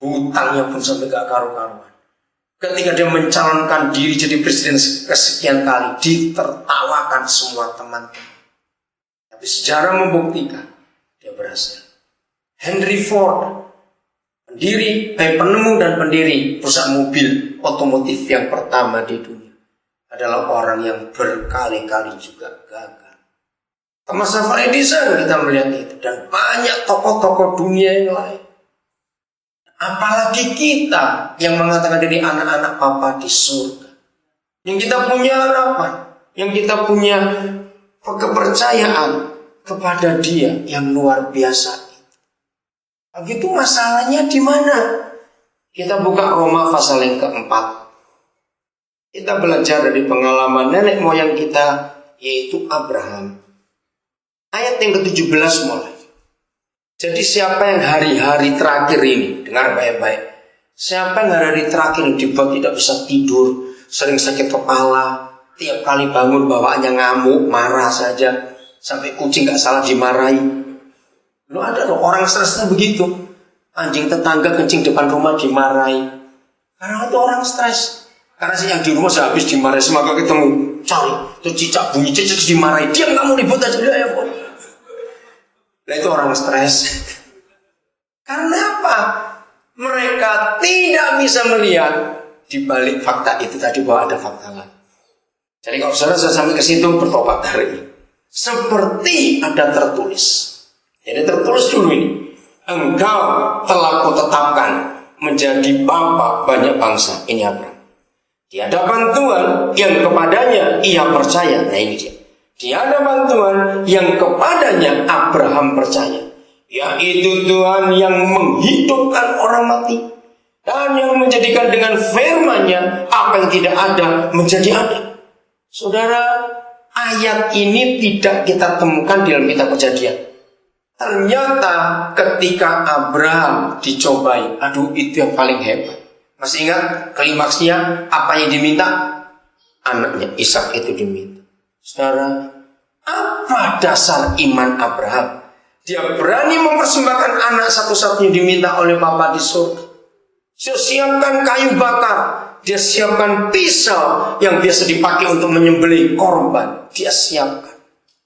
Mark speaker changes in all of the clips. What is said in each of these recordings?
Speaker 1: hutangnya pun sampai gak karu-karuan. Ketika dia mencalonkan diri jadi presiden kesekian kali, ditertawakan semua teman-teman. Tapi sejarah membuktikan dia berhasil. Henry Ford, penemu dan pendiri perusahaan mobil otomotif yang pertama di dunia, adalah orang yang berkali-kali juga gagal. Thomas Alva Edison kita melihat itu, dan banyak tokoh-tokoh dunia yang lain. Apalagi kita yang mengatakan diri anak-anak Papa di surga, yang kita punya harapan, yang kita punya kepercayaan kepada Dia yang luar biasa. Begitu masalahnya di mana? Kita buka Roma pasal yang keempat. Kita belajar dari pengalaman nenek moyang kita, yaitu Abraham. Ayat yang ke-17 mulai. Jadi siapa yang hari-hari terakhir ini, dengar baik-baik, siapa yang hari-hari terakhir ini dibuat tidak bisa tidur, sering sakit kepala, tiap kali bangun bawaannya ngamuk, marah saja, sampai kucing gak salah dimarahi. Lu ada loh orang stresnya begitu, anjing tetangga kencing depan rumah dimarahi. Karena itu orang stres. Karena sih yang di rumah sehabis dimarahi, semaka ketemu cari, terus cicak bunyi cicak dimarahi, diam kamu ribut aja ya. Nah itu orang stres. Karena apa? Mereka tidak bisa melihat di balik fakta itu tadi bahwa ada fakta lain. Jadi kalau saudara saya sampai ke situ bertobat hari ini, seperti ada tertulis. Jadi tertulis dulu ini, engkau telah kutetapkan menjadi bapa banyak bangsa. Ini Abraham. Di hadapan Tuhan yang kepadanya ia percaya. Nah ini dia. Di hadapan Tuhan yang kepadanya Abraham percaya, yaitu Tuhan yang menghidupkan orang mati dan yang menjadikan dengan firman-Nya apa yang tidak ada menjadi ada. Saudara, ayat ini tidak kita temukan di dalam kitab Kejadian. Ternyata ketika Abraham dicobai, aduh itu yang paling hebat. Masih ingat klimaksnya apa yang diminta? Anaknya Ishak itu diminta. Saudara, apa dasar iman Abraham? Dia berani mempersembahkan anak satu-satunya diminta oleh Bapa di surga. Dia siapkan kayu bakar, dia siapkan pisau yang biasa dipakai untuk menyembelih korban. Dia siapkan.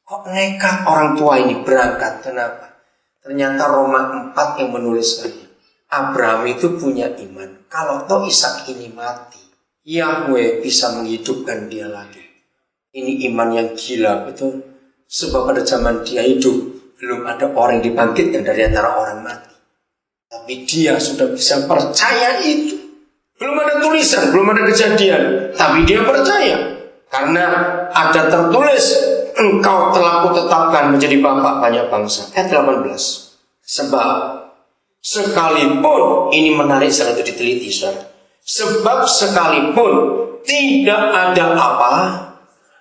Speaker 1: Kok nekat orang tua ini berangkat? Kenapa? Ternyata Roma 4 yang menuliskannya. Abraham itu punya iman. Kalau toh Ishak ini mati, Yahweh bisa menghidupkan dia lagi. Ini iman yang gila, betul. Sebab pada zaman dia hidup, belum ada orang yang dibangkitkan dari antara orang mati. Tapi dia sudah bisa percaya itu. Belum ada tulisan, belum ada kejadian, tapi dia percaya. Karena ada tertulis, engkau telah kutetapkan menjadi bapa banyak bangsa. Ayat 18. Sebab, sekalipun, ini menarik setelah itu diteliti, saudara. Sebab sekalipun tidak ada apa,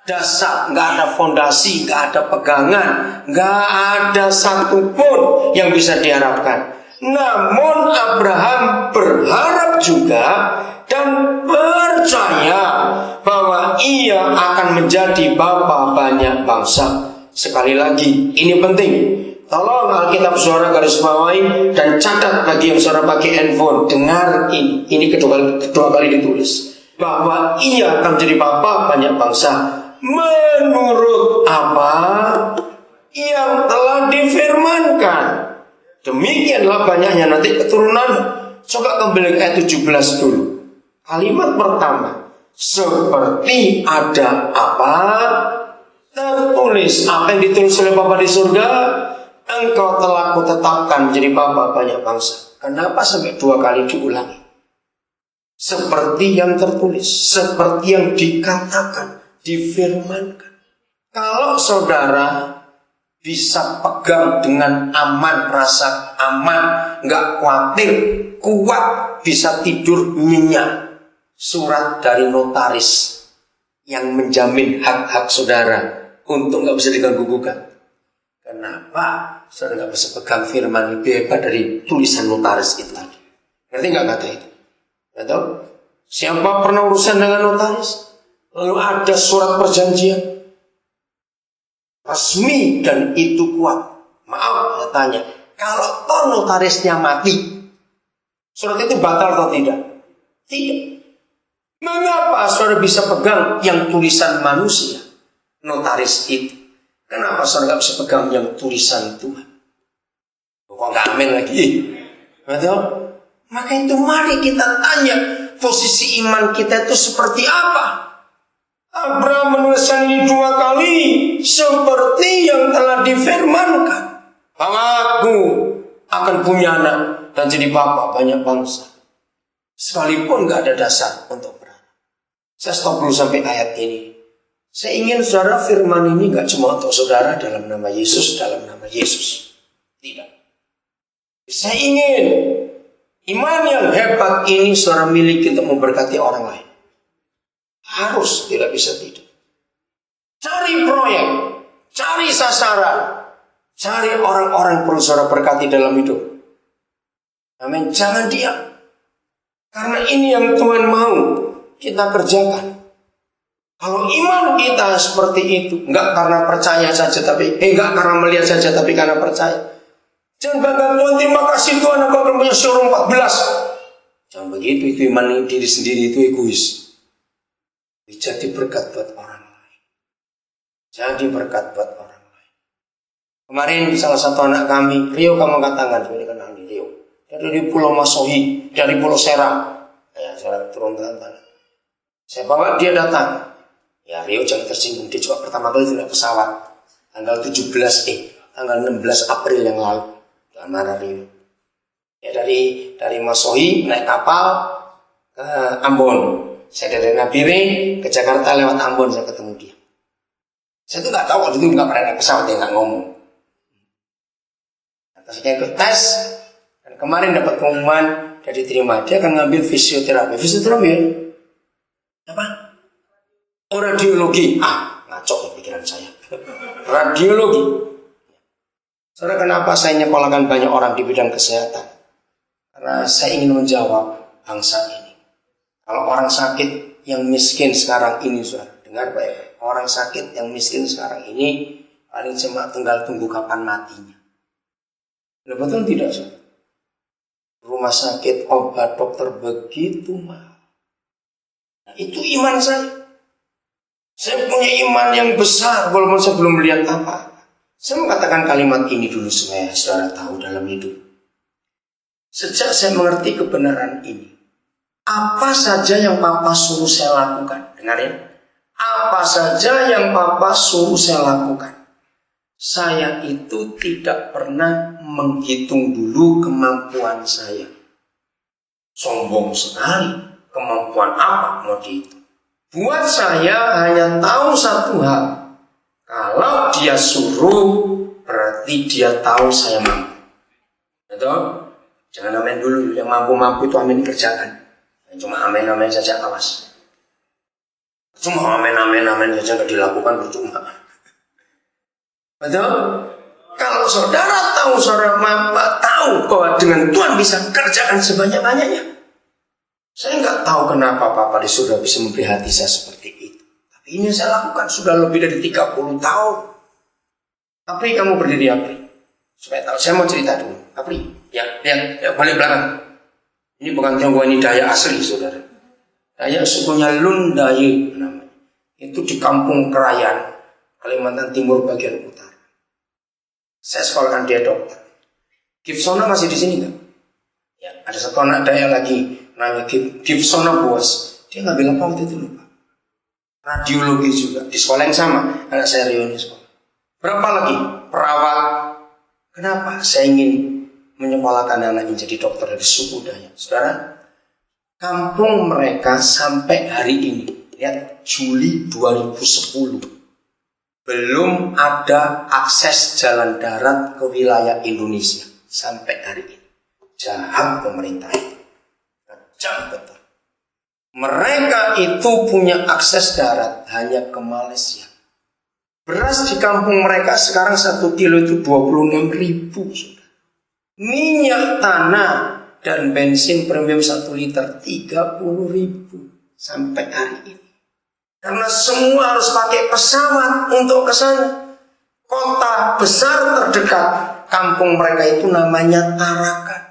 Speaker 1: dasar, nggak ada fondasi, nggak ada pegangan, nggak ada satupun yang bisa diharapkan. Namun Abraham berharap juga dan percaya bahwa ia akan menjadi bapa banyak bangsa. Sekali lagi, ini penting. Tolong Alkitab saudara garis bawahi dan catat bagi yang saudara pakai handphone. Dengar ini. Ini kedua kali ditulis bahwa ia akan menjadi bapa banyak bangsa. Menurut apa yang telah difirmankan. Demikianlah banyaknya nanti keturunan. Coba kembali ke ayat 17 dulu. Kalimat pertama, seperti ada apa tertulis. Apa yang ditulis oleh Bapa di surga, engkau telah kutetapkan menjadi bapa banyak bangsa. Kenapa sampai 2 kali diulangi? Seperti yang tertulis, seperti yang dikatakan, difirmankan. Kalau saudara bisa pegang dengan aman, rasa aman, nggak khawatir, kuat, bisa tidur nyenyak. Surat dari notaris yang menjamin hak-hak saudara untuk nggak bisa diganggu-gugat. Kenapa saudara nggak bisa pegang firman lebih hebat dari tulisan notaris itu tadi? Ngerti nggak kata itu? Atau siapa pernah urusan dengan notaris? Lalu ada surat perjanjian resmi dan itu kuat. Maaf, saya tanya, kalau toh notarisnya mati, Surat itu batal atau tidak? Tidak. Mengapa saudara bisa pegang yang tulisan manusia, notaris itu? Kenapa saudara nggak bisa pegang yang tulisan Tuhan? Kok nggak amin lagi? Betul? Maka itu mari kita tanya, posisi iman kita itu seperti apa? Abraham menuliskan ini 2 kali, seperti yang telah difirmankan, bahwa aku akan punya anak dan jadi bapak banyak bangsa. Sekalipun gak ada dasar untuk berharap. Saya stop dulu sampai ayat ini. Saya ingin saudara firman ini gak cuma untuk saudara dalam nama Yesus, dalam nama Yesus. Tidak. Saya ingin iman yang hebat ini saudara miliki untuk memberkati orang lain. Harus, tidak bisa tidak. Cari proyek, cari sasaran, cari orang-orang perlu saudara berkati dalam hidup. Amin. Jangan diam. Karena ini yang Tuhan mau kita kerjakan. Kalau iman kita seperti itu, enggak karena percaya saja, tapi enggak karena melihat saja, tapi karena percaya. Jangan bangga, Tuhan terima kasih Tuhan, aku akan punya showroom 14. Jangan begitu, itu iman diri sendiri, itu egois. Jadi berkat buat orang lain. Jadi berkat buat orang lain. Kemarin salah satu anak kami, Rio, kamu angkat tangan, ini kenal nih Rio. Dari Pulau Masohi, dari Pulau Seram. Ya, saya turun tangan. Saya bawa dia datang. Ya, Rio jangan tersinggung. Dia juga pertama kali naik pesawat. Tanggal 16 April yang lalu. Jangan marah Rio. Ya, dari Masohi naik kapal ke Ambon. Saya dari Nabire ke Jakarta lewat Ambon, saya ketemu dia. Saya tuh nggak tahu waktu itu nggak pernah naik pesawat, dia nggak ngomong. Terus saya ikut tes. Kemarin dapat pengumuman dari diterima, dia akan ngambil fisioterapi. Fisioterapi ya? Apa? Oh, radiologi. Ngaco ya pikiran saya. Radiologi. Saudara, kenapa saya nyekolahkan banyak orang di bidang kesehatan? Karena saya ingin menjawab bangsa ini. Kalau orang sakit yang miskin sekarang ini, saudara, dengar baik. Orang sakit yang miskin sekarang ini paling cuma tinggal tunggu kapan matinya. Betul tidak, saudara? Rumah sakit, obat, dokter begitu mahal. Nah, itu iman saya. Saya punya iman yang besar walaupun saya belum melihat apa. Saya mengatakan kalimat ini dulu supaya saudara tahu dalam hidup. Sejak saya mengerti kebenaran ini, apa saja yang Papa suruh saya lakukan, dengarin. Apa saja yang Papa suruh saya lakukan, saya itu tidak pernah menghitung dulu kemampuan saya. Sombong sekali, kemampuan apa mau dihitung. Buat saya hanya tahu satu hal. Kalau dia suruh, berarti dia tahu saya mampu. Betul? Jangan amin dulu, yang mampu-mampu itu amin kerjakan. Cuma amin-amin saja, awas. Cuma amin-amin saja nggak dilakukan, percuma. Betul? Kalau saudara tahu, saudara tahu bahwa dengan Tuhan bisa kerjakan sebanyak-banyaknya. Saya nggak tahu kenapa Papa di surga bisa memberi hati saya seperti itu. Tapi ini saya lakukan sudah lebih dari 30 tahun. Apri, kamu berdiri Apri. Supaya tahu, saya mau cerita dulu. Apri, ya balik belakang. Ini bukan Tionghoa, ini Dayak asli, saudara. Dayak sukunya Lundaye namanya. Itu di Kampung Krayan, Kalimantan Timur bagian utara. Saya sekolahkan dia dokter. Gibsona masih di sini nggak? Ya, ada satu anak Dayak lagi, namanya Gibsona Bos. Dia ngambil apa waktu itu lupa. Radiologi juga di sekolah yang sama. Anak saya Rio ini sekolah. Berapa lagi? Perawat. Kenapa? Saya ingin menyekolahkan anak ini jadi dokter dari suku Dayak. Saudara, kampung mereka sampai hari ini, lihat Juli 2010, belum ada akses jalan darat ke wilayah Indonesia sampai hari ini. Jahat pemerintah itu, kejam betul. Mereka itu punya akses darat hanya ke Malaysia. Beras di kampung mereka sekarang 1 kilo itu 26.000, saudara. Minyak tanah dan bensin premium 1 liter 30.000 sampai hari ini. Karena semua harus pakai pesawat untuk ke sana. Kota besar terdekat kampung mereka itu namanya Tarakan.